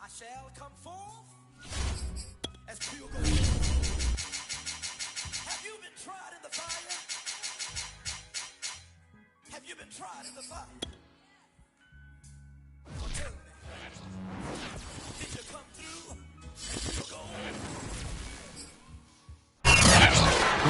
I shall come forth as pure gold. Have you been tried in the fire? Have you been tried in the fire? Well, tell me, did you come through as pure gold?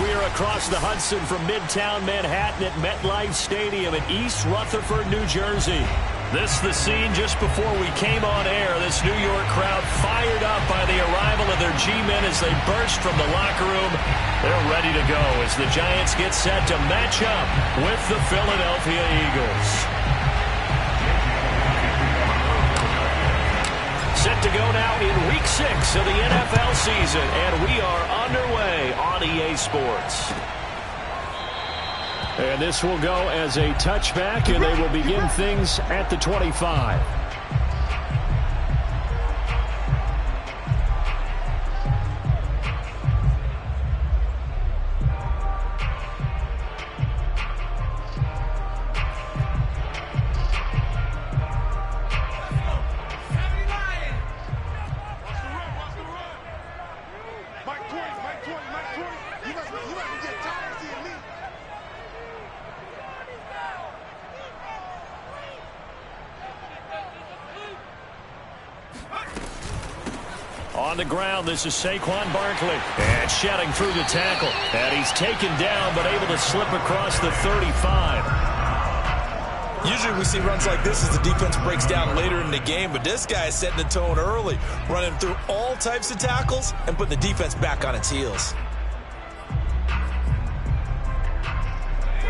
We are across the Hudson from Midtown Manhattan at MetLife Stadium in East Rutherford, New Jersey. This is the scene just before we came on air. This New York crowd fired up by the arrival of their G-men as they burst from the locker room. They're ready to go as the Giants get set to match up with the Philadelphia Eagles. Set to go now in Week 6 of the NFL season, and we are underway on EA Sports. And this will go as a touchback, and they will begin things at the 25. On the ground, this is Saquon Barkley. And shedding through the tackle. And he's taken down, but able to slip across the 35. Usually we see runs like this as the defense breaks down later in the game, but this guy is setting the tone early, running through all types of tackles and putting the defense back on its heels.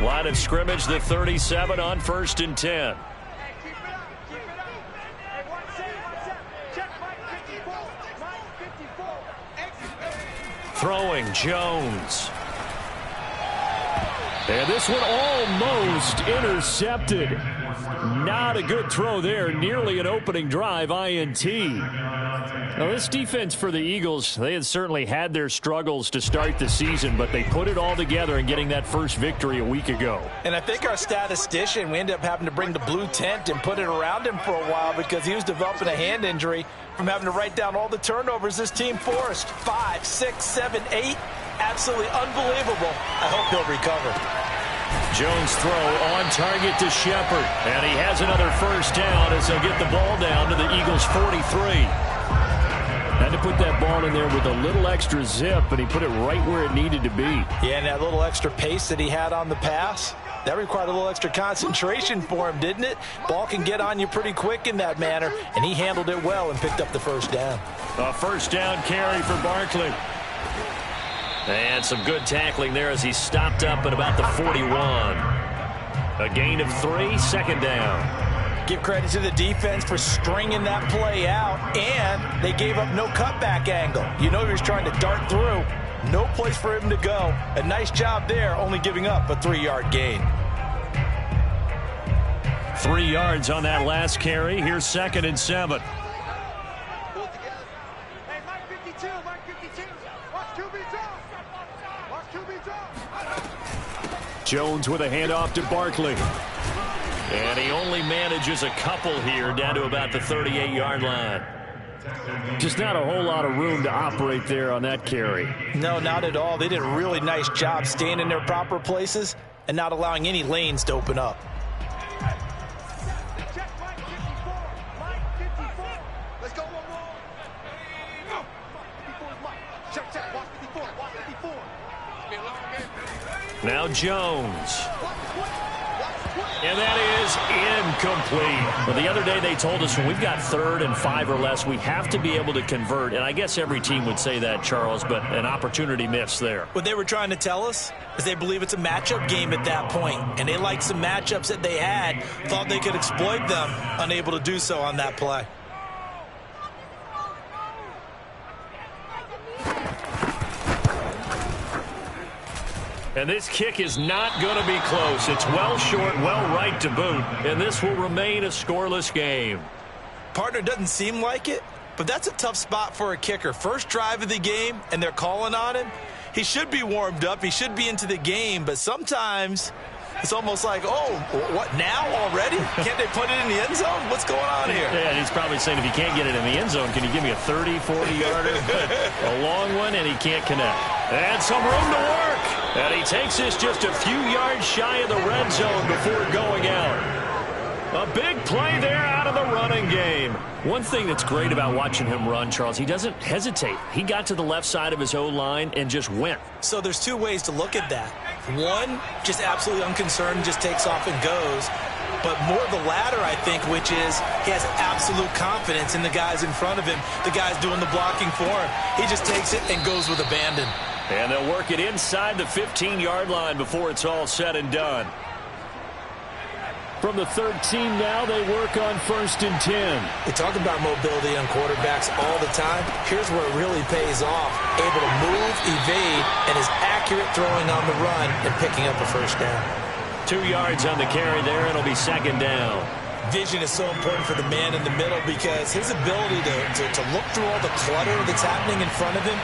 Line of scrimmage, the 37 on 1st and 10. Throwing Jones. And this one almost intercepted. Not a good throw there. Nearly an opening drive INT. Now this defense for the Eagles, they had certainly had their struggles to start the season, but they put it all together in getting that first victory a week ago. And I think our statistician, we ended up having to bring the blue tent and put it around him for a while because he was developing a hand injury from having to write down all the turnovers this team forced. 5, 6, 7, 8. Absolutely unbelievable. I hope he'll recover. Jones throw on target to Shepard. And he has another first down as they'll get the ball down to the Eagles' 43. Had to put that ball in there with a little extra zip, and he put it right where it needed to be. Yeah, and that little extra pace that he had on the pass, that required a little extra concentration for him, didn't it? Ball can get on you pretty quick in that manner, and he handled it well and picked up the first down. A first down carry for Barkley. And some good tackling there as he stopped up at about the 41. A gain of 3, second down. Give credit to the defense for stringing that play out, and they gave up no cutback angle. You know he was trying to dart through. No place for him to go. A nice job there, only giving up a 3-yard gain. 3 yards on that last carry. Here's 2nd and 7. Jones with a handoff to Barkley. And he only manages a couple here down to about the 38-yard line. Just not a whole lot of room to operate there on that carry. No, not at all. They did a really nice job staying in their proper places and not allowing any lanes to open up. Now Jones. And that is incomplete. Well, the other day they told us when we've got 3rd and 5 or less, we have to be able to convert. And I guess every team would say that, Charles, but an opportunity missed there. What they were trying to tell us is they believe it's a matchup game at that point. And they liked some matchups that they had, thought they could exploit them, unable to do so on that play. And this kick is not going to be close. It's well short, well right to boot. And this will remain a scoreless game. Partner, doesn't seem like it, but that's a tough spot for a kicker. First drive of the game, and they're calling on him. He should be warmed up. He should be into the game, but sometimes It's almost like, oh, what, now already? Can't they put it in the end zone? What's going on here? Yeah, and he's probably saying, if you can't get it in the end zone, can you give me a 30, 40-yarder? A long one, and he can't connect. And some room to work. And he takes this just a few yards shy of the red zone before going out. A big play there out of the running game. One thing that's great about watching him run, Charles, he doesn't hesitate. He got to the left side of his O-line and just went. So there's two ways to look at that. One, just absolutely unconcerned, just takes off and goes. But more the latter, I think, which is he has absolute confidence in the guys in front of him, the guys doing the blocking for him. He just takes it and goes with abandon. And they'll work it inside the 15-yard line before it's all said and done. From the 13 now, they work on 1st and 10. We talk about mobility on quarterbacks all the time. Here's where it really pays off. Able to move, evade, and is accurate throwing on the run and picking up a first down. 2 yards on the carry there, and it'll be 2nd down. Vision is so important for the man in the middle because his ability to look through all the clutter that's happening in front of him,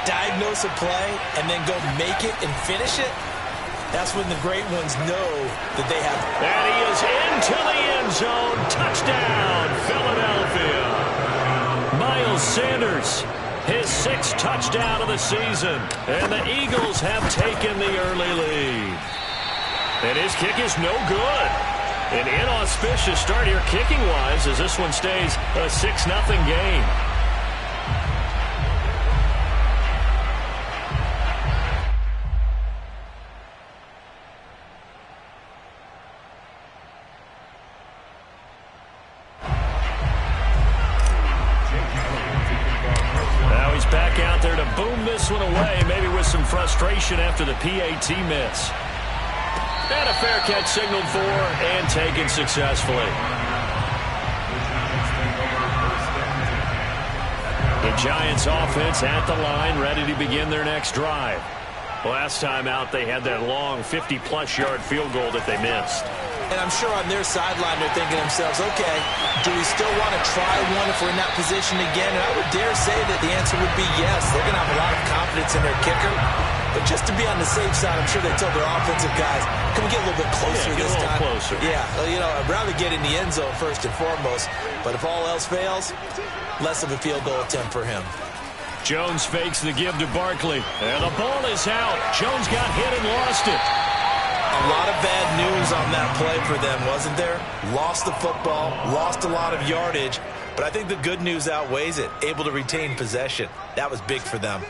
diagnose a play, and then go make it and finish it, that's when the great ones know that they have. And he is into the end zone. Touchdown, Philadelphia. Miles Sanders, his 6th touchdown of the season. And the Eagles have taken the early lead. And his kick is no good. An inauspicious start here kicking-wise as this one stays a 6-0 game. Boom this one away, maybe with some frustration after the PAT miss. And a fair catch signaled for and taken successfully. The Giants offense at the line, ready to begin their next drive. Last time out, they had that long 50-plus yard field goal that they missed. And I'm sure on their sideline they're thinking to themselves, okay, do we still want to try one if we're in that position again? And I would dare say that the answer would be yes. They're going to have a lot of confidence in their kicker. But just to be on the safe side, I'm sure they told their offensive guys, can we get a little bit closer this time? Closer. Yeah, you know, I'd rather get in the end zone first and foremost. But if all else fails, less of a field goal attempt for him. Jones fakes the give to Barkley. And the ball is out. Jones got hit and lost it. A lot of bad news on that play for them, wasn't there? Lost the football, lost a lot of yardage, but I think the good news outweighs it. Able to retain possession. That was big for them.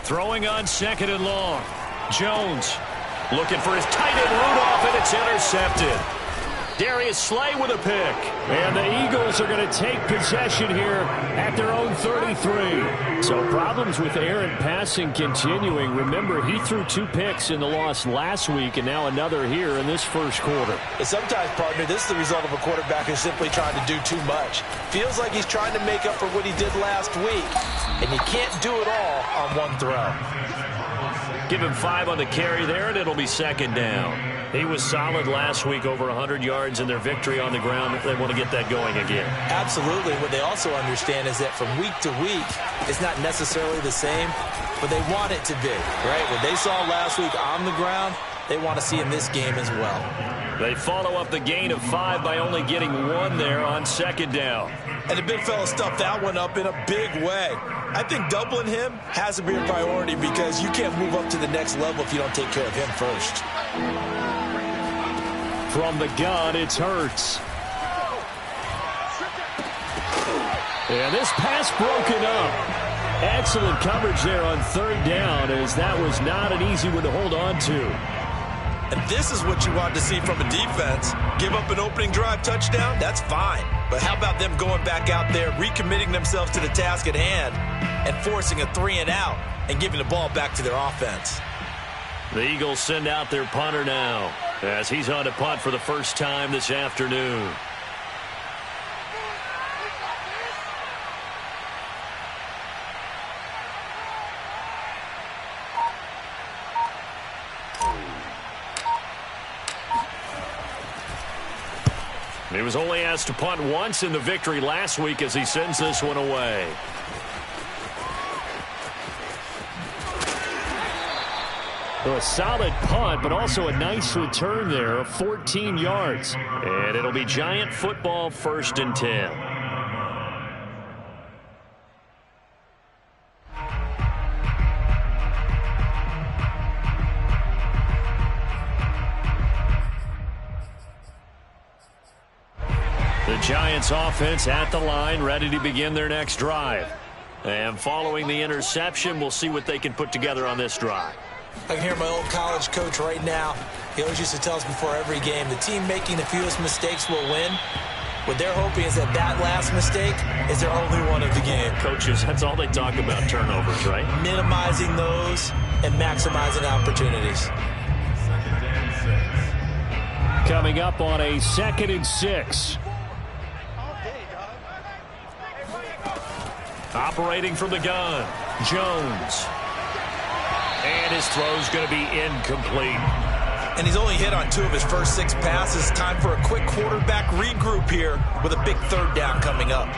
Throwing on 2nd and long. Jones looking for his tight end Rudolph, and it's intercepted. Darius Slay with a pick. And the Eagles are going to take possession here at their own 33. So problems with errant passing continuing. Remember, he threw 2 picks in the loss last week and now another here in this first quarter. And sometimes, partner, this is the result of a quarterback who's simply trying to do too much. Feels like he's trying to make up for what he did last week. And you can't do it all on one throw. Give him 5 on the carry there, and it'll be 2nd down. He was solid last week, over 100 yards in their victory on the ground. They want to get that going again. Absolutely. What they also understand is that from week to week, it's not necessarily the same, but they want it to be, right? What they saw last week on the ground, they want to see in this game as well. They follow up the gain of 5 by only getting 1 there on 2nd down. And the big fella stuffed that one up in a big way. I think doubling him has to be a priority because you can't move up to the next level if you don't take care of him first. From the gun, it's Hurts. And this pass broken up. Excellent coverage there on 3rd down, as that was not an easy one to hold on to. And this is what you want to see from a defense. Give up an opening drive touchdown, that's fine. But how about them going back out there, recommitting themselves to the task at hand, and forcing a 3-and-out and giving the ball back to their offense? The Eagles send out their punter now, as he's on to punt for the first time this afternoon. He was only asked to punt once in the victory last week as he sends this one away. A solid punt, but also a nice return there of 14 yards. And it'll be Giant football, 1st and 10. The Giants offense at the line, ready to begin their next drive. And following the interception, we'll see what they can put together on this drive. I can hear my old college coach right now. He always used to tell us before every game, the team making the fewest mistakes will win. What they're hoping is that last mistake is their only one of the game. Coaches, that's all they talk about, turnovers, right? Minimizing those and maximizing opportunities. Coming up on a 2nd and 6. Operating from the gun, Jones. And his throw's going to be incomplete. And he's only hit on 2 of his first 6 passes. Time for a quick quarterback regroup here with a big 3rd down coming up.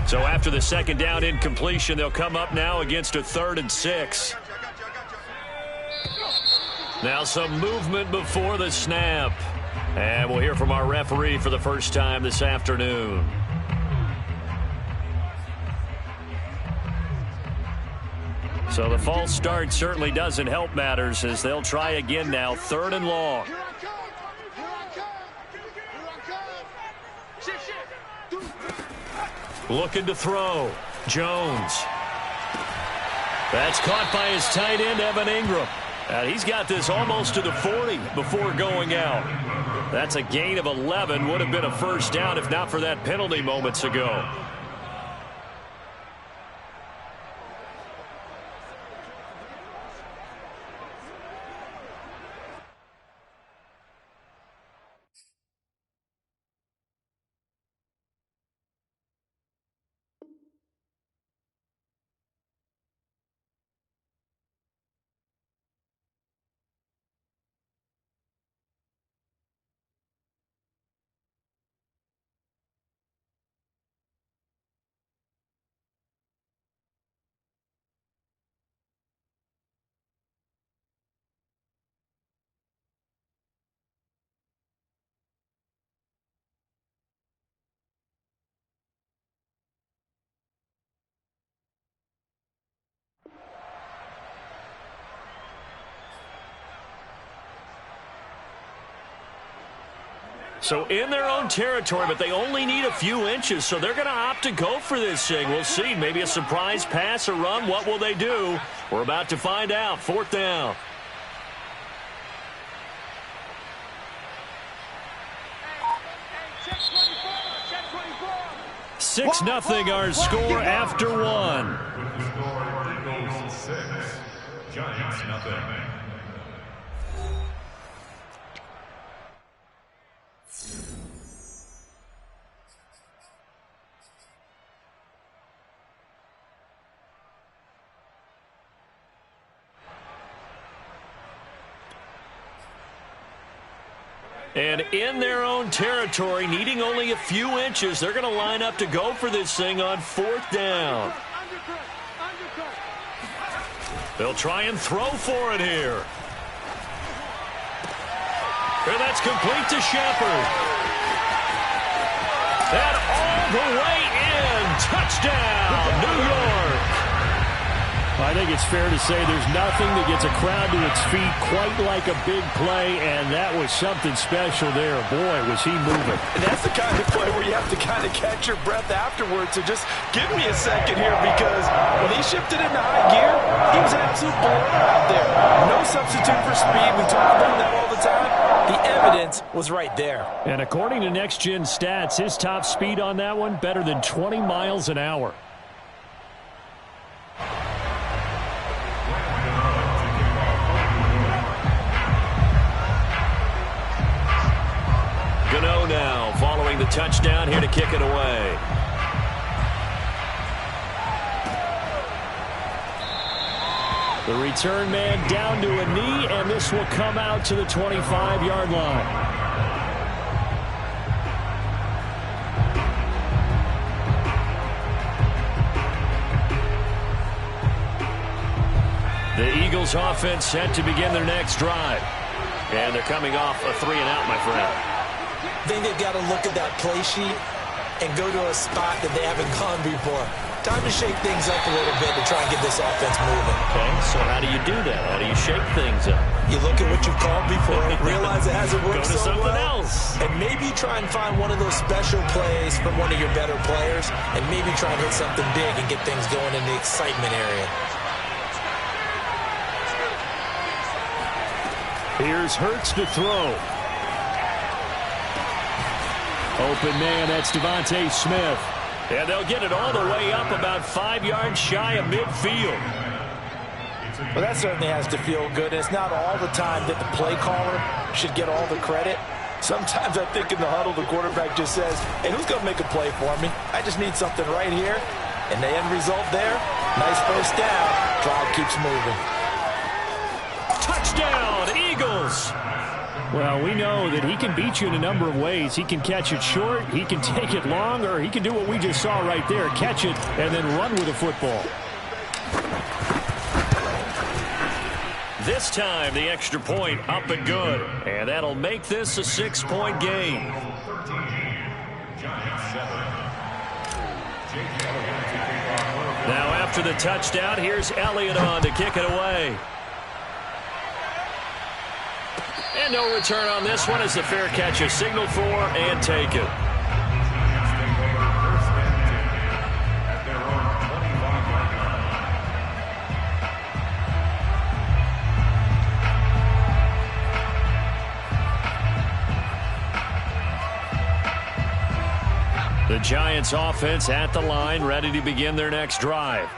So after the 2nd down incompletion, they'll come up now against a 3rd and 6. Now some movement before the snap. And we'll hear from our referee for the first time this afternoon. So the false start certainly doesn't help matters as they'll try again now, 3rd and long. Looking to throw. Jones. That's caught by his tight end, Evan Ingram. And he's got this almost to the 40 before going out. That's a gain of 11. Would have been a 1st down if not for that penalty moments ago. So in their own territory, but they only need a few inches, so they're going to opt to go for this thing. We'll see. Maybe a surprise pass or run. What will they do? We're about to find out. 4th down. Six nothing our score after 1. Eagles 6, Giants nothing. And in their own territory, needing only a few inches, they're going to line up to go for this thing on 4th down. They'll try and throw for it here. And that's complete to Shepard. And all the way in. Touchdown, New York. I think it's fair to say there's nothing that gets a crowd to its feet quite like a big play, and that was something special there. Boy, was he moving. And that's the kind of play where you have to kind of catch your breath afterwards. So just give me a second here, because when he shifted into high gear, he was an absolute blur out there. No substitute for speed. We talk about that all the time. The evidence was right there. And according to Next Gen Stats, his top speed on that one, better than 20 miles an hour. Now, following the touchdown, here to kick it away. The return man down to a knee, and this will come out to the 25-yard line. The Eagles offense set to begin their next drive. And they're coming off a 3-and-out, my friend. I think they've got to look at that play sheet and go to a spot that they haven't gone before. Time to shake things up a little bit to try and get this offense moving. Okay, so how do you do that? How do you shake things up? You look at what you've called before, realize it hasn't worked Go to so something well, else. and maybe try and find one of those special plays from one of your better players, and maybe try and hit something big and get things going in the excitement area. Here's Hurts to throw. Open man, that's Devontae Smith. And they'll get it all the way up about 5 yards shy of midfield. Well, that certainly has to feel good. It's not all the time that the play caller should get all the credit. Sometimes I think in the huddle, the quarterback just says, hey, who's going to make a play for me? I just need something right here. And the end result there, nice first down. Drive keeps moving. Touchdown, Eagles! Well, we know that he can beat you in a number of ways. He can catch it short, he can take it long, or he can do what we just saw right there, catch it and then run with the football. This time, the extra point up and good. And that'll make this a 6-point game. Now, after the touchdown, here's Elliott on to kick it away. And no return on this one as the fair catch is signaled for and taken. The Giants offense at the line, ready to begin their next drive.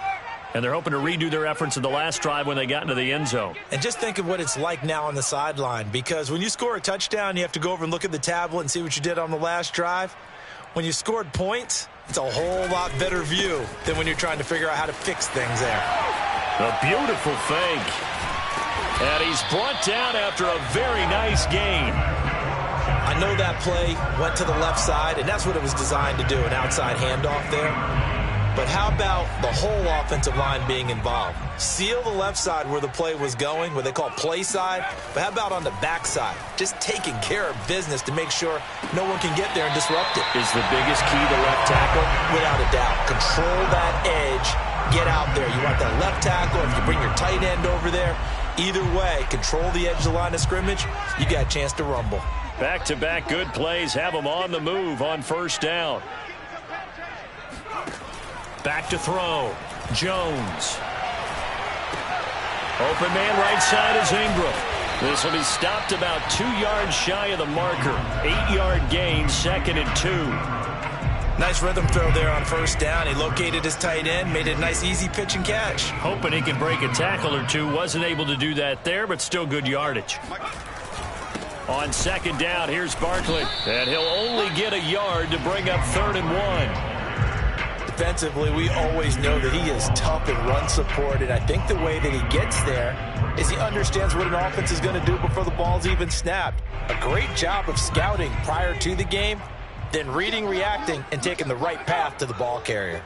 And they're hoping to redo their efforts in the last drive when they got into the end zone. And just think of what it's like now on the sideline, because when you score a touchdown, you have to go over and look at the tablet and see what you did on the last drive. When you scored points, it's a whole lot better view than when you're trying to figure out how to fix things there. A beautiful fake. And he's brought down after a very nice gain. I know that play went to the left side, and that's what it was designed to do, an outside handoff there. But how about the whole offensive line being involved? Seal the left side where the play was going, what they call play side. But how about on the back side? Just taking care of business to make sure no one can get there and disrupt it. Is the biggest key the left tackle? Without a doubt. Control that edge. Get out there. You want that left tackle. If you bring your tight end over there, either way, control the edge of the line of scrimmage, you got a chance to rumble. Back-to-back good plays have them on the move on first down. Back to throw. Jones. Open man right side is Ingram. This will be stopped about 2 yards shy of the marker. 8-yard gain, 2nd and 2. Nice rhythm throw there on first down. He located his tight end, made it a nice easy pitch and catch. Hoping he can break a tackle or two. Wasn't able to do that there, but still good yardage. On 2nd down, here's Barkley. And he'll only get a yard to bring up 3rd and 1. Defensively, we always know that he is tough in run support, and I think the way that he gets there is he understands what an offense is going to do before the ball's even snapped. A great job of scouting prior to the game, then reading, reacting, and taking the right path to the ball carrier.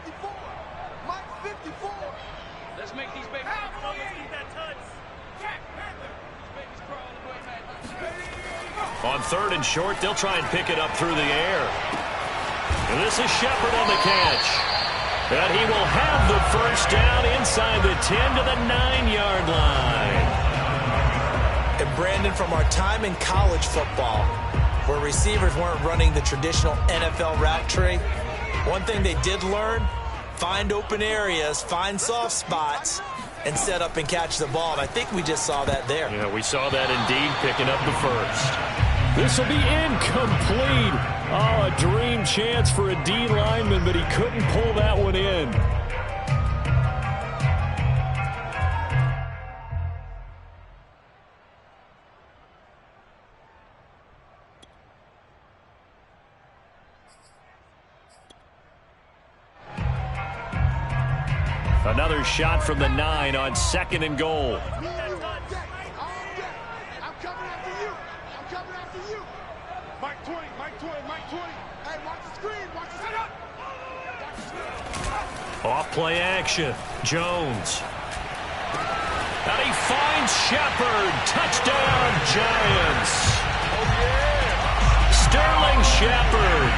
Let's make these babies. Let's get that touch. On 3rd and short, they'll try and pick it up through the air. And this is Shepard on the catch. And he will have the first down inside the 10 to the 9-yard line. And Brandon, from our time in college football, where receivers weren't running the traditional NFL route tree, one thing they did learn, find open areas, find soft spots, and set up and catch the ball. And I think we just saw that there. Yeah, we saw that indeed, picking up the first. This will be incomplete. Oh, a dream chance for a D lineman, but he couldn't pull that one in. Another shot from the 9 on 2nd and goal. I'm coming after you. I'm coming after you. Mike 20, Mike 20, Mike 20. Hey, watch the screen. Watch the setup. Off play action. Jones. And he finds Shepard. Touchdown, Giants. Oh, yeah. Sterling Shepard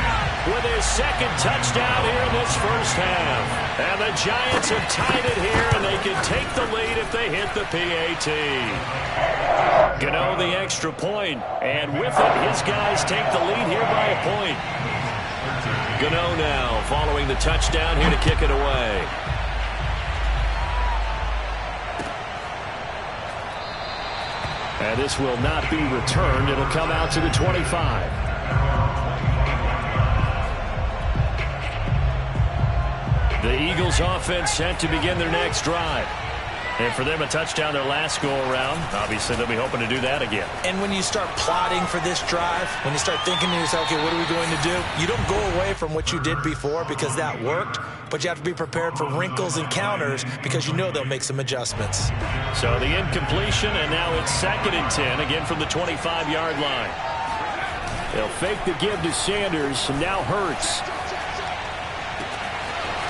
with his 2nd touchdown here in this first half. And the Giants have tied it here, and they can take the lead if they hit the PAT. Gano the extra point, and with it, his guys take the lead here by a point. Gano now following the touchdown here to kick it away. And this will not be returned. It'll come out to the 25. The Eagles offense set to begin their next drive. And for them, a touchdown their last go-around. Obviously, they'll be hoping to do that again. And when you start plotting for this drive, when you start thinking to yourself, okay, what are we going to do? You don't go away from what you did before because that worked, but you have to be prepared for wrinkles and counters because you know they'll make some adjustments. So the incompletion, and now it's 2nd and 10, again from the 25-yard line. They'll fake the give to Sanders, and now Hurts.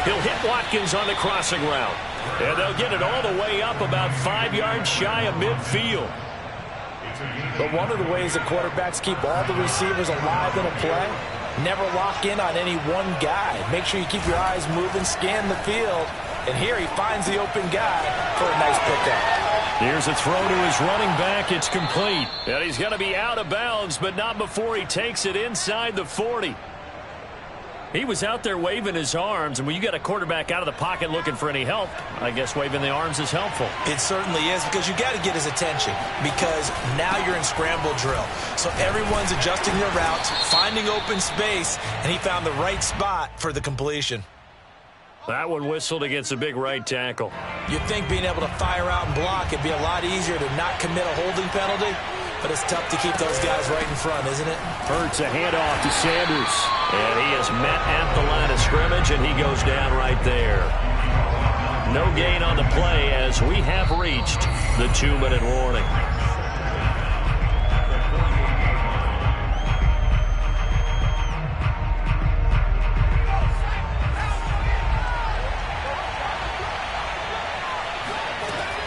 He'll hit Watkins on the crossing route. And they'll get it all the way up about 5 yards shy of midfield. But one of the ways that quarterbacks keep all the receivers alive in a play, never lock in on any one guy. Make sure you keep your eyes moving, scan the field. And here he finds the open guy for a nice pickup. Here's a throw to his running back. It's complete. And he's going to be out of bounds, but not before he takes it inside the 40. He was out there waving his arms, and when you got a quarterback out of the pocket looking for any help, I guess waving the arms is helpful. It certainly is, because you got to get his attention, because now you're in scramble drill. So everyone's adjusting their routes, finding open space, and he found the right spot for the completion. That one whistled against a big right tackle. You'd think being able to fire out and block it'd be a lot easier to not commit a holding penalty, but it's tough to keep those guys right in front, isn't it? Hurts a handoff to Sanders. And he is met at the line of scrimmage, and he goes down right there. No gain on the play as we have reached the 2-minute warning.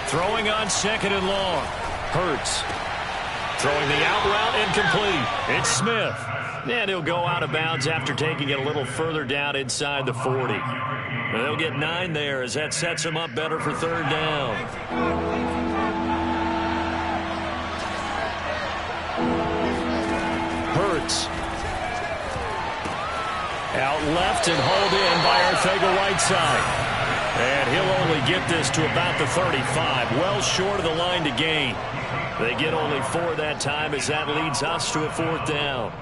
Throwing on 2nd and long. Hurts. Throwing the out route incomplete. It's Smith. And he'll go out of bounds after taking it a little further down inside the 40. And they'll get 9 there as that sets him up better for 3rd down. Hurts. Out left and hauled in by Arcega-Whiteside. And he'll only get this to about the 35, well short of the line to gain. They get only 4 that time as that leads us to a 4th down.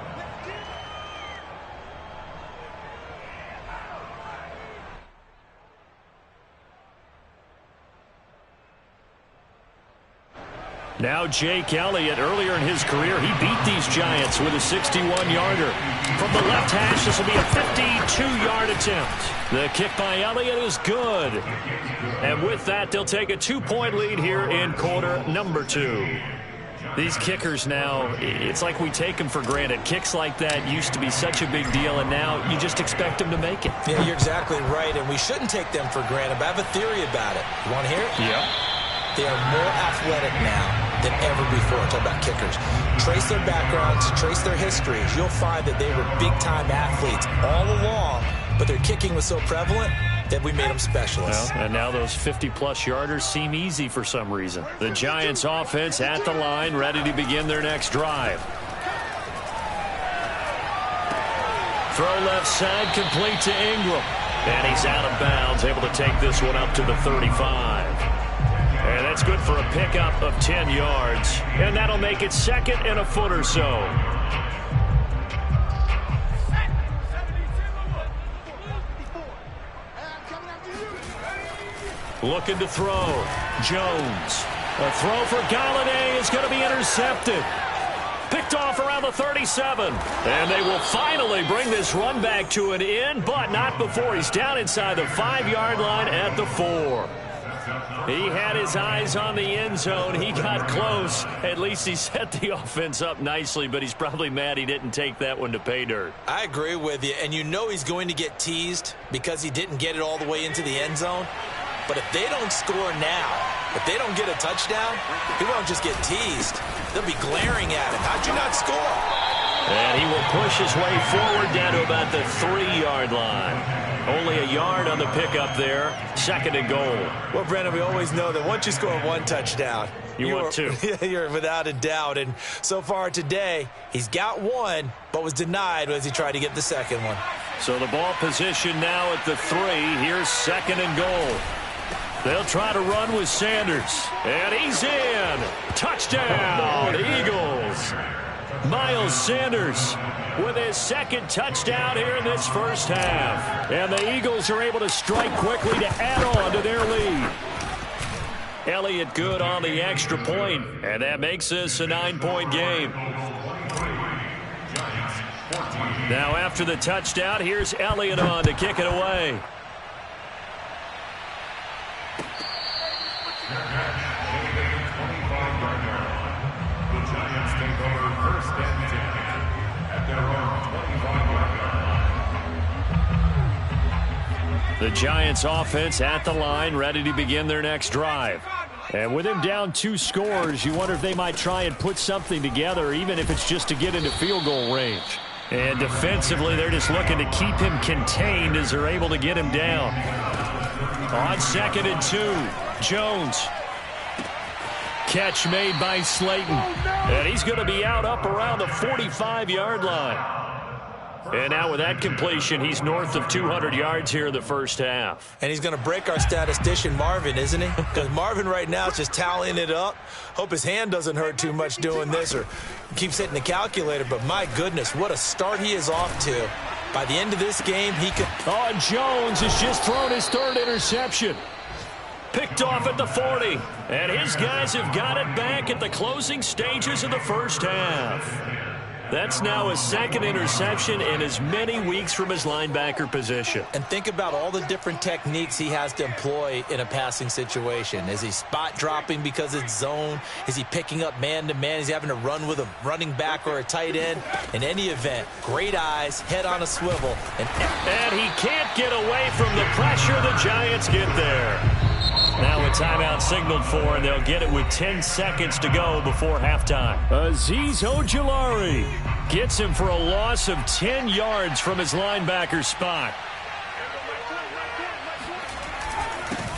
Now Jake Elliott, earlier in his career, he beat these Giants with a 61-yarder. From the left hash, this will be a 52-yard attempt. The kick by Elliott is good. And with that, they'll take a 2-point lead here in quarter number 2. These kickers now, it's like we take them for granted. Kicks like that used to be such a big deal, and now you just expect them to make it. Yeah, you're exactly right, and we shouldn't take them for granted, but I have a theory about it. You want to hear it? Yep. They are more athletic now than ever before. Talk about kickers. Trace their backgrounds, trace their histories. You'll find that they were big-time athletes all along, but their kicking was so prevalent that we made them specialists. Well, and now those 50-plus yarders seem easy for some reason. The Giants offense at the line, ready to begin their next drive. Throw left side, complete to Ingram. And he's out of bounds, able to take this one up to the 35. And that's good for a pickup of 10 yards. And that'll make it 2nd and a foot or so. Looking to throw. Jones. A throw for Galladay is going to be intercepted. Picked off around around the 37. And they will finally bring this run back to an end, but not before he's down inside the 5-yard line at the 4. He had his eyes on the end zone. He got close. At least he set the offense up nicely, but he's probably mad he didn't take that one to pay dirt. I agree with you, and you know he's going to get teased because he didn't get it all the way into the end zone. But if they don't score now, if they don't get a touchdown, he won't just get teased. They'll be glaring at him. How'd you not score? And he will push his way forward down to about the 3-yard line. Only a yard on the pickup there. 2nd and goal. Well, Brandon, we always know that once you score one touchdown, you want two. You're without a doubt. And so far today, he's got one, but was denied as he tried to get the second one. So the ball position now at the 3. Here's 2nd and goal. They'll try to run with Sanders. And he's in. Touchdown, Eagles. Miles Sanders with his 2nd touchdown here in this first half. And the Eagles are able to strike quickly to add on to their lead. Elliott good on the extra point, and that makes this a 9-point game. Now after the touchdown, here's Elliott on to kick it away. The Giants offense at the line, ready to begin their next drive. And with him down 2 scores, you wonder if they might try and put something together, even if it's just to get into field goal range. And defensively, they're just looking to keep him contained as they're able to get him down. On 2nd and 2, Jones. Catch made by Slayton. And he's going to be out up around the 45-yard line. And now with that completion, he's north of 200 yards here in the first half. And he's going to break our statistician, Marvin, isn't he? Because Marvin right now is just tallying it up. Hope his hand doesn't hurt too much doing this or keeps hitting the calculator. But my goodness, what a start he is off to. By the end of this game, he could... Oh, Jones has just thrown his 3rd interception. Picked off at the 40. And his guys have got it back at the closing stages of the first half. That's now his 2nd interception in as many weeks from his linebacker position. And think about all the different techniques he has to employ in a passing situation. Is he spot dropping because it's zone? Is he picking up man-to-man? Is he having to run with a running back or a tight end? In any event, great eyes, head on a swivel. And he can't get away from the pressure. The Giants get there. Now a timeout signaled for, and they'll get it with 10 seconds to go before halftime. Azeez Ojulari gets him for a loss of 10 yards from his linebacker spot.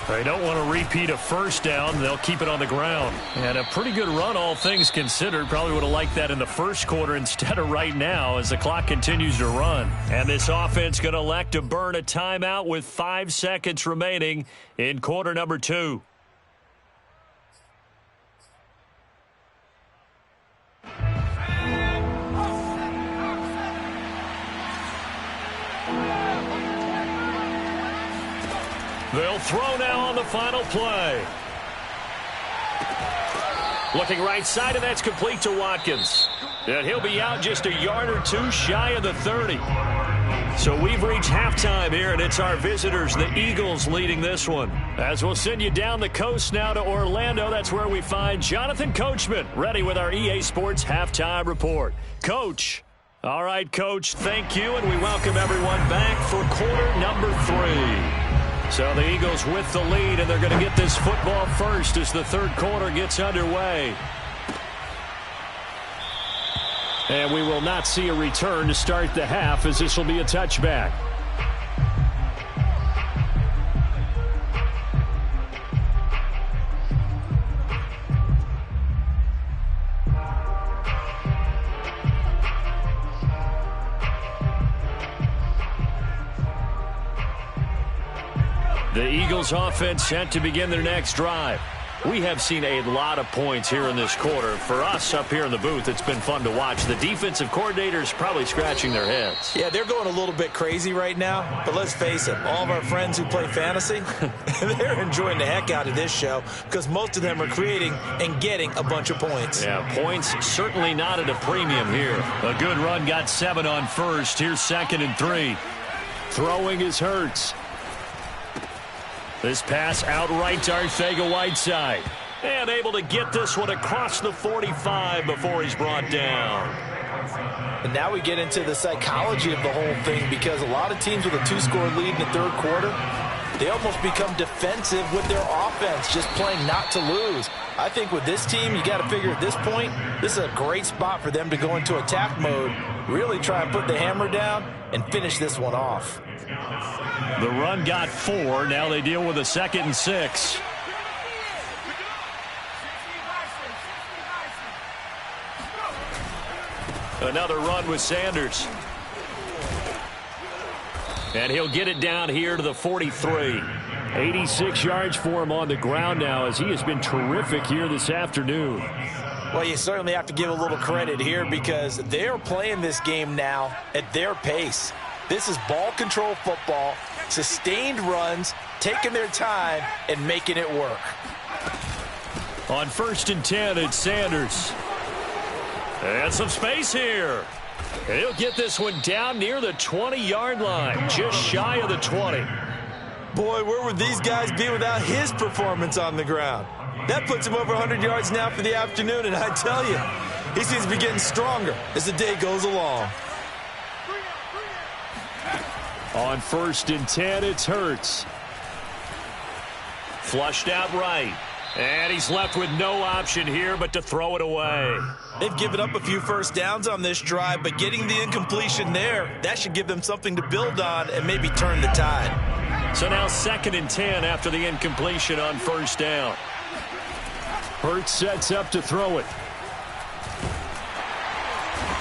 They don't want to repeat a first down. They'll keep it on the ground. And a pretty good run, all things considered. Probably would have liked that in the first quarter instead of right now as the clock continues to run. And this offense going to elect to burn a timeout with 5 seconds remaining in quarter number 2. They'll throw now on the final play. Looking right side, and that's complete to Watkins. And he'll be out just a yard or 2 shy of the 30. So we've reached halftime here, and it's our visitors, the Eagles, leading this one. As we'll send you down the coast now to Orlando, that's where we find Jonathan Coachman, ready with our EA Sports Halftime Report. Coach. All right, Coach, thank you, and we welcome everyone back for quarter number 3. So the Eagles with the lead, and they're going to get this football first as the third quarter gets underway. And we will not see a return to start the half, as this will be a touchback. The Eagles offense set to begin their next drive. We have seen a lot of points here in this quarter. For us up here in the booth, it's been fun to watch. The defensive coordinators probably scratching their heads. Yeah, they're going a little bit crazy right now, but let's face it, all of our friends who play fantasy, they're enjoying the heck out of this show because most of them are creating and getting a bunch of points. Yeah, points certainly not at a premium here. A good run got 7 on first. Here's 2nd and 3. Throwing is Hurts. This pass outright to Arcega-Whiteside. And able to get this one across the 45 before he's brought down. And now we get into the psychology of the whole thing because a lot of teams with a 2-score lead in the third quarter, they almost become defensive with their offense, just playing not to lose. I think with this team, you got to figure at this point, this is a great spot for them to go into attack mode, really try and put the hammer down and finish this one off. The run got 4. Now they deal with a 2nd and 6. Another run with Sanders. And he'll get it down here to the 43. 86 yards for him on the ground now as he has been terrific here this afternoon. Well, you certainly have to give a little credit here because they're playing this game now at their pace. This is ball control football, sustained runs, taking their time, and making it work. On 1st and 10, it's Sanders. And some space here. He'll get this one down near the 20-yard line, just shy of the 20. Boy, where would these guys be without his performance on the ground? That puts him over 100 yards now for the afternoon, and I tell you, he seems to be getting stronger as the day goes along. On 1st and 10, it's Hurts. Flushed out right. And he's left with no option here but to throw it away. They've given up a few first downs on this drive, but getting the incompletion there, that should give them something to build on and maybe turn the tide. So now 2nd and 10 after the incompletion on 1st down. Hurts sets up to throw it.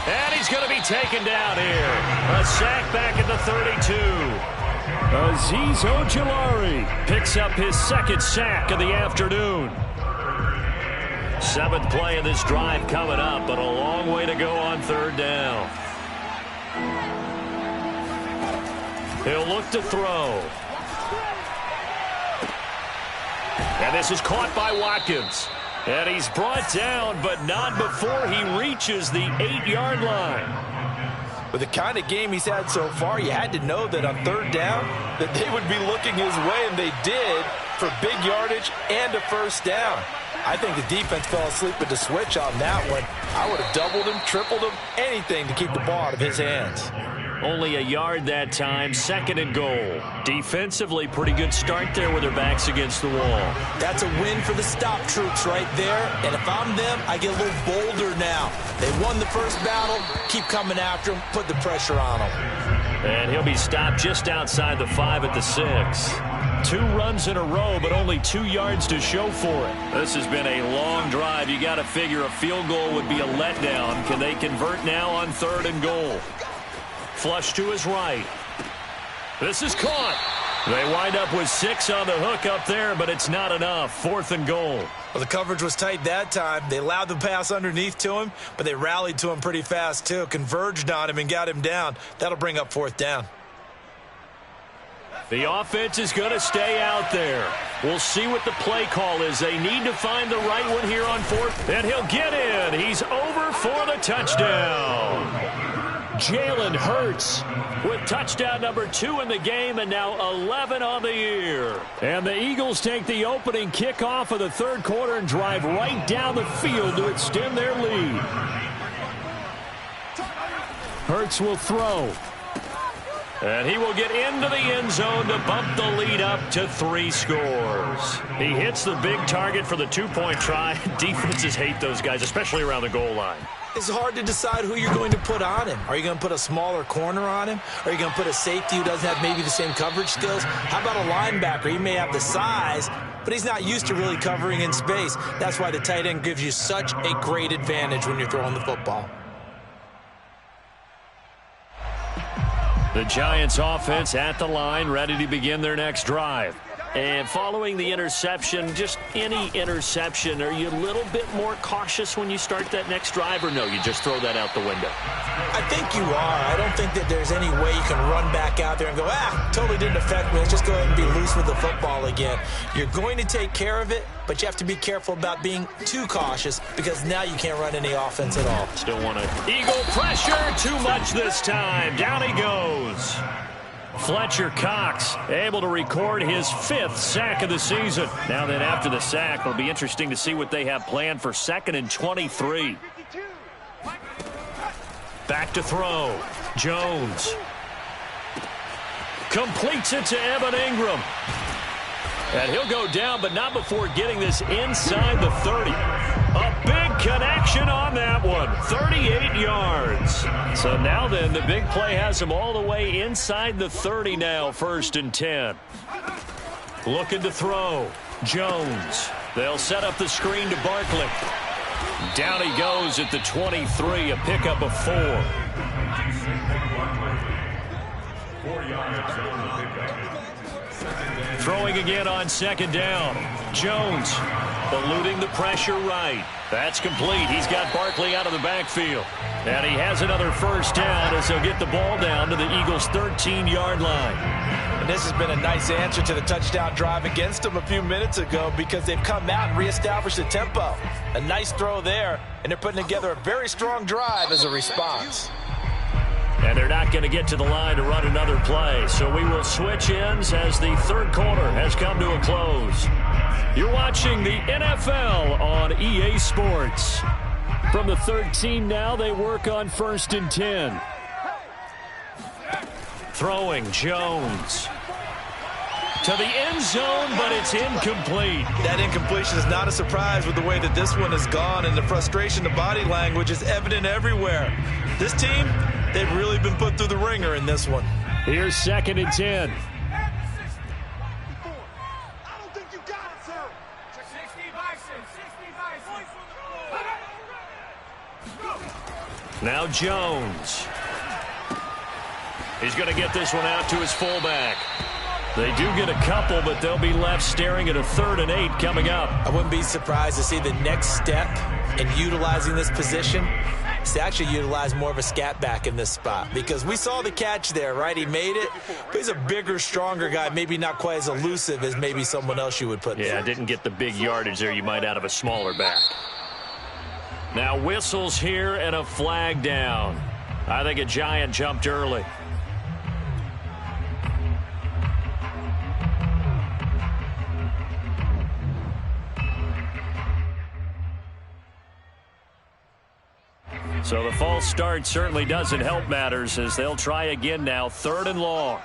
And he's going to be taken down here. A sack back at the 32. Azeez Ojulari picks up his 2nd sack of the afternoon. 7th play of this drive coming up, but a long way to go on 3rd down. He'll look to throw. And this is caught by Watkins. And he's brought down, but not before he reaches the 8-yard line. With the kind of game he's had so far, you had to know that on 3rd down that they would be looking his way, and they did for big yardage and a 1st down. I think the defense fell asleep with the switch on that one. I would have doubled him, tripled him, anything to keep the ball out of his hands. Only a yard that time, 2nd and goal. Defensively, pretty good start there with their backs against the wall. That's a win for the stop troops right there. And if I'm them, I get a little bolder now. They won the first battle. Keep coming after them. Put the pressure on them. And he'll be stopped just outside the 5 at the 6. 2 runs in a row, but only 2 yards to show for it. This has been a long drive. You got to figure a field goal would be a letdown. Can they convert now on 3rd and goal? Flush to his right. This is caught. They wind up with 6 on the hook up there, but it's not enough. 4th and goal. Well, the coverage was tight that time. They allowed the pass underneath to him, but they rallied to him pretty fast, too. Converged on him and got him down. That'll bring up 4th down. The offense is going to stay out there. We'll see what the play call is. They need to find the right one here on 4th, and he'll get in. He's over for the touchdown. Jalen Hurts with touchdown number 2 in the game, and now 11 on the year. And the Eagles take the opening kickoff of the 3rd quarter and drive right down the field to extend their lead. Hurts will throw. And he will get into the end zone to bump the lead up to 3 scores. He hits the big target for the 2-point try. Defenses hate those guys, especially around the goal line. It's hard to decide who you're going to put on him. Are you going to put a smaller corner on him? Are you going to put a safety who doesn't have maybe the same coverage skills? How about a linebacker? He may have the size, but he's not used to really covering in space. That's why the tight end gives you such a great advantage when you're throwing the football. The Giants offense at the line, ready to begin their next drive. And following the interception, just any interception, are you a little bit more cautious when you start that next drive, or no, you just throw that out the window? I think you are. I don't think that there's any way you can run back out there and go, totally didn't affect me. Let's just go ahead and be loose with the football again. You're going to take care of it, but you have to be careful about being too cautious because now you can't run any offense at all. Still want to eagle pressure. Too much this time. Down he goes. Fletcher Cox able to record his 5th sack of the season. Now then, after the sack, it'll be interesting to see what they have planned for 2nd and 23. Back to throw. Jones completes it to Evan Ingram. And he'll go down, but not before getting this inside the 30. A big connection on that one. 38 yards. So now then, the big play has him all the way inside the 30 now, 1st and 10. Looking to throw. Jones. They'll set up the screen to Barkley. Down he goes at the 23, a pickup of 4. 4 yards. Throwing again on 2nd down. Jones eluding the pressure right. That's complete. He's got Barkley out of the backfield. And he has another 1st down as he'll get the ball down to the Eagles' 13-yard line. And this has been a nice answer to the touchdown drive against them a few minutes ago because they've come out and reestablished the tempo. A nice throw there, and they're putting together a very strong drive as a response. And they're not going to get to the line to run another play. So we will switch ends as the 3rd quarter has come to a close. You're watching the NFL on EA Sports. From the 13 now, they work on 1st and 10. Throwing Jones to the end zone, but it's incomplete. That incompletion is not a surprise with the way that this one has gone, and the frustration, the body language is evident everywhere. This team, they've really been put through the ringer in this one. Here's 2nd and 10. I don't think you got it, sir. 60 Bison, 60 Bison. Now Jones. He's going to get this one out to his fullback. They do get a couple, but they'll be left staring at a 3rd and 8 coming up. I wouldn't be surprised to see the next step in utilizing this position is to actually utilize more of a scat back in this spot, because we saw the catch there, right? He made it, but he's a bigger, stronger guy, maybe not quite as elusive as maybe someone else you would put. Yeah, didn't get the big yardage there you might out of a smaller back. Now whistles here and a flag down. I think a Giant jumped early. So the false start certainly doesn't help matters as they'll try again now. 3rd and long.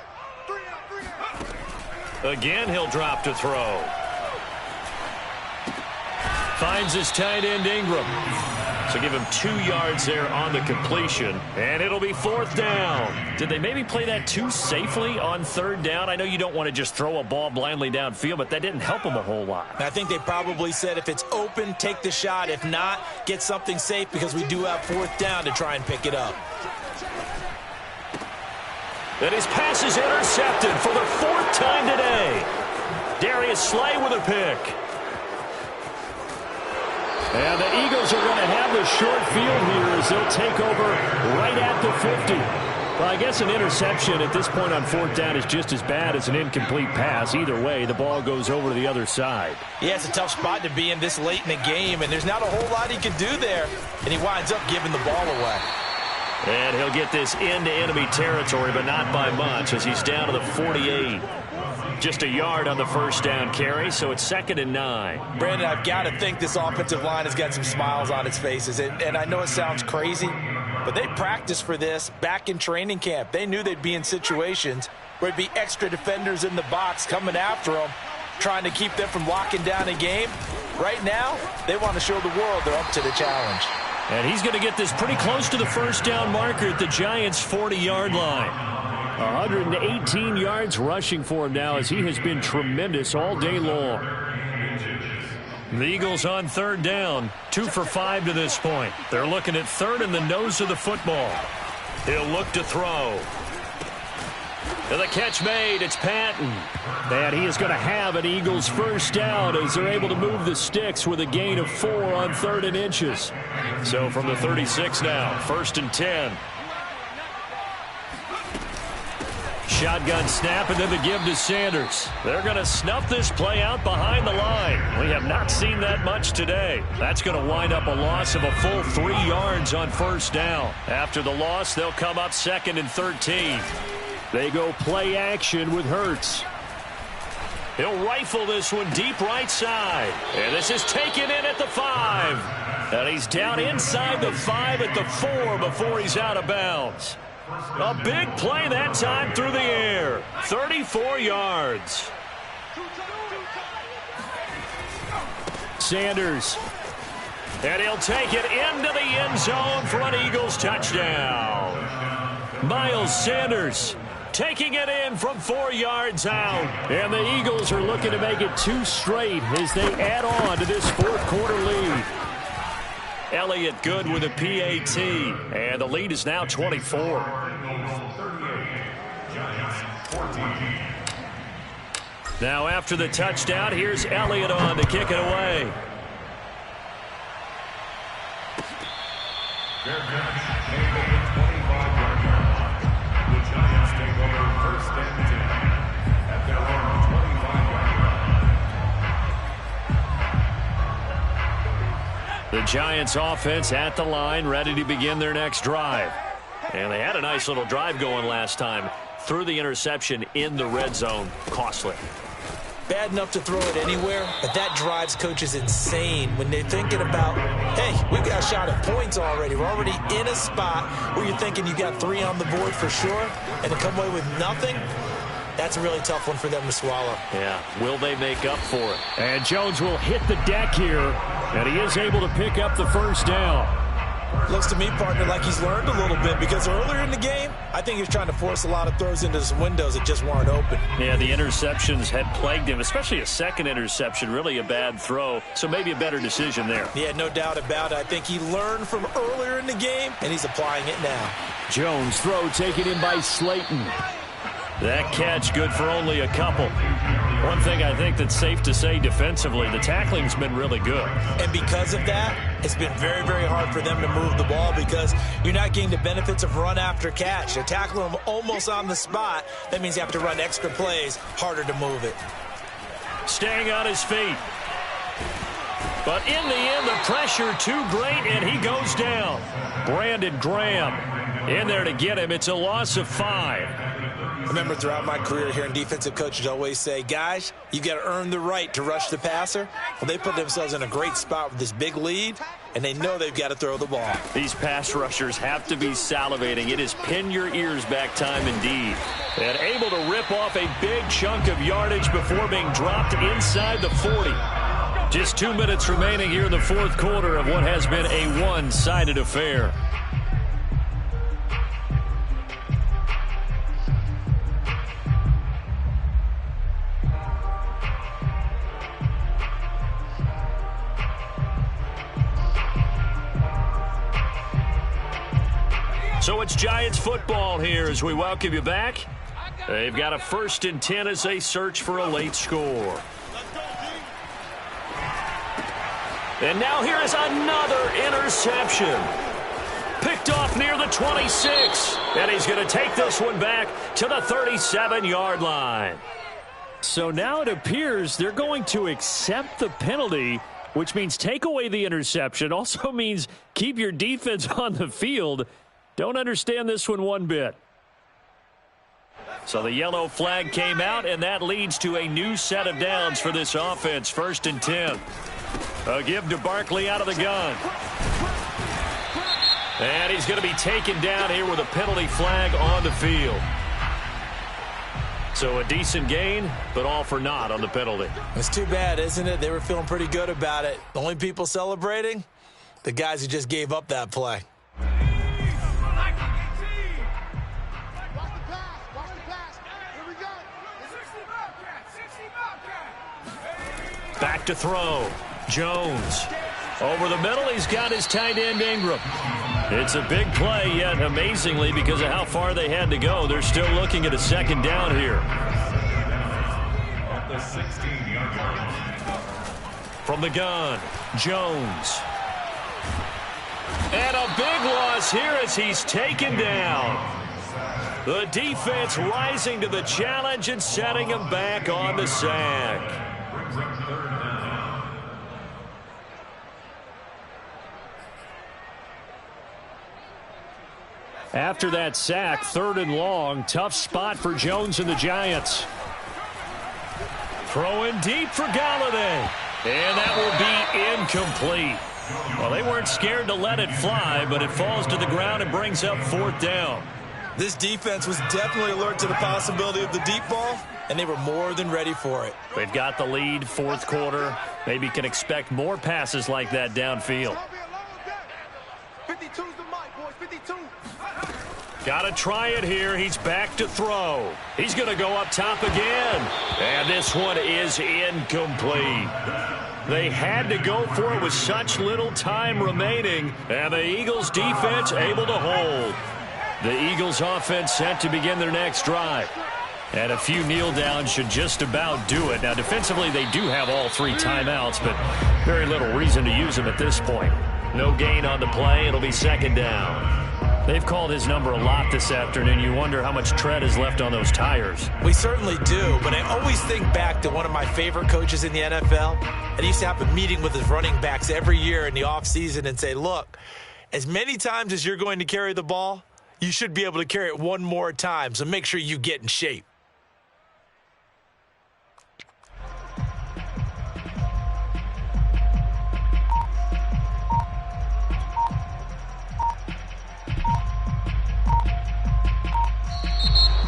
Again, he'll drop to throw. Finds his tight end Ingram. So give him 2 yards there on the completion. And it'll be 4th down. Did they maybe play that too safely on 3rd down? I know you don't want to just throw a ball blindly downfield, but that didn't help them a whole lot. I think they probably said if it's open, take the shot. If not, get something safe because we do have 4th down to try and pick it up. And his pass is intercepted for the 4th time today. Darius Slay with a pick. And the Eagles are going to have the short field here as they'll take over right at the 50. Well, I guess an interception at this point on 4th down is just as bad as an incomplete pass. Either way, the ball goes over to the other side. Yeah, it's a tough spot to be in this late in the game, and there's not a whole lot he can do there. And he winds up giving the ball away. And he'll get this into enemy territory, but not by much as he's down to the 48. Just a yard on the 1st down carry, so it's 2nd and 9. Brandon, I've got to think this offensive line has got some smiles on its faces. And I know it sounds crazy, but they practiced for this back in training camp. They knew they'd be in situations where it'd be extra defenders in the box coming after them, trying to keep them from locking down a game. Right now, they want to show the world they're up to the challenge. And he's going to get this pretty close to the 1st down marker at the Giants' 40-yard line. 118 yards rushing for him now as he has been tremendous all day long. The Eagles on 3rd down, 2 for 5 to this point. They're looking at 3rd and the nose of the football. He'll look to throw. And the catch made. It's Patton. And he is going to have an Eagles first down as they're able to move the sticks with a gain of 4 on 3rd and inches. So from the 36 now, 1st and 10. Shotgun snap and then the give to Sanders. They're going to snuff this play out behind the line. We have not seen that much today. That's going to wind up a loss of a full 3 yards on 1st down. After the loss, they'll come up 2nd and 13. They go play action with Hurts. He'll rifle this one deep right side. And this is taken in at the 5. And he's down inside the 5 at the 4 before he's out of bounds. A big play that time through the air. 34 yards. Sanders. And he'll take it into the end zone for an Eagles touchdown. Miles Sanders taking it in from 4 yards out. And the Eagles are looking to make it 2 straight as they add on to this 4th quarter lead. Elliott good with a PAT. And the lead is now 24. Now after the touchdown, here's Elliott on to kick it away. Fair catch. Made at the 25-yard line. The Giants take over 1st and 10 at their own 25-yard line. The Giants offense at the line, ready to begin their next drive. And they had a nice little drive going last time. Threw the interception in the red zone. Costly. Bad enough to throw it anywhere, but that drives coaches insane when they're thinking about, hey, we've got a shot at points already. We're already in a spot where you're thinking you got 3 on the board for sure, and to come away with nothing, that's a really tough one for them to swallow. Yeah, will they make up for it? And Jones will hit the deck here, and he is able to pick up the 1st down. Looks to me, partner, like he's learned a little bit because earlier in the game, I think he was trying to force a lot of throws into some windows that just weren't open. Yeah, the interceptions had plagued him, especially a second interception, really a bad throw, so maybe a better decision there. Yeah, no doubt about it. I think he learned from earlier in the game, and he's applying it now. Jones throw taken in by Slayton. That catch good for only a couple. One thing I think that's safe to say defensively, the tackling's been really good. And because of that, it's been very, very hard for them to move the ball because you're not getting the benefits of run after catch. They're tackling them almost on the spot. That means you have to run extra plays, harder to move it. Staying on his feet. But in the end, the pressure too great, and he goes down. Brandon Graham in there to get him. It's a loss of 5. I remember throughout my career hearing defensive coaches always say, guys, you got to earn the right to rush the passer. Well, they put themselves in a great spot with this big lead, and they know they've got to throw the ball. These pass rushers have to be salivating. It is pin your ears back time indeed. And able to rip off a big chunk of yardage before being dropped inside the 40. Just 2 minutes remaining here in the 4th quarter of what has been a one-sided affair. So it's Giants football here as we welcome you back. They've got a 1st and 10 as they search for a late score. And now here is another interception. Picked off near the 26. And he's going to take this one back to the 37-yard line. So now it appears they're going to accept the penalty, which means take away the interception. Also means keep your defense on the field. Don't understand this one bit. So the yellow flag came out, and that leads to a new set of downs for this offense. 1st and 10. A give to Barkley out of the gun. And he's going to be taken down here with a penalty flag on the field. So a decent gain, but all for naught on the penalty. It's too bad, isn't it? They were feeling pretty good about it. The only people celebrating, the guys who just gave up that play. Back to throw. Jones. Over the middle, he's got his tight end, Ingram. It's a big play, yet amazingly, because of how far they had to go, they're still looking at a second down here. At the 16-yard line. From the gun, Jones. And a big loss here as he's taken down. The defense rising to the challenge and setting him back on the sack. Brings up third down. After that sack, 3rd and long, tough spot for Jones and the Giants. Throwing deep for Galladay. And that will be incomplete. Well, they weren't scared to let it fly, but it falls to the ground and brings up 4th down. This defense was definitely alert to the possibility of the deep ball, and they were more than ready for it. They've got the lead, 4th quarter. Maybe can expect more passes like that downfield. 52's the mic, boys. 52. Got to try it here. He's back to throw. He's going to go up top again. And this one is incomplete. They had to go for it with such little time remaining, and the Eagles defense able to hold. The Eagles offense set to begin their next drive. And a few kneel downs should just about do it. Now, defensively, they do have all 3 timeouts, but very little reason to use them at this point. No gain on the play. It'll be 2nd down. They've called his number a lot this afternoon. You wonder how much tread is left on those tires. We certainly do, but I always think back to one of my favorite coaches in the NFL. And he used to have a meeting with his running backs every year in the offseason and say, look, as many times as you're going to carry the ball, you should be able to carry it one more time, so make sure you get in shape.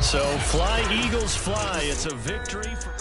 So fly, Eagles, fly. It's a victory for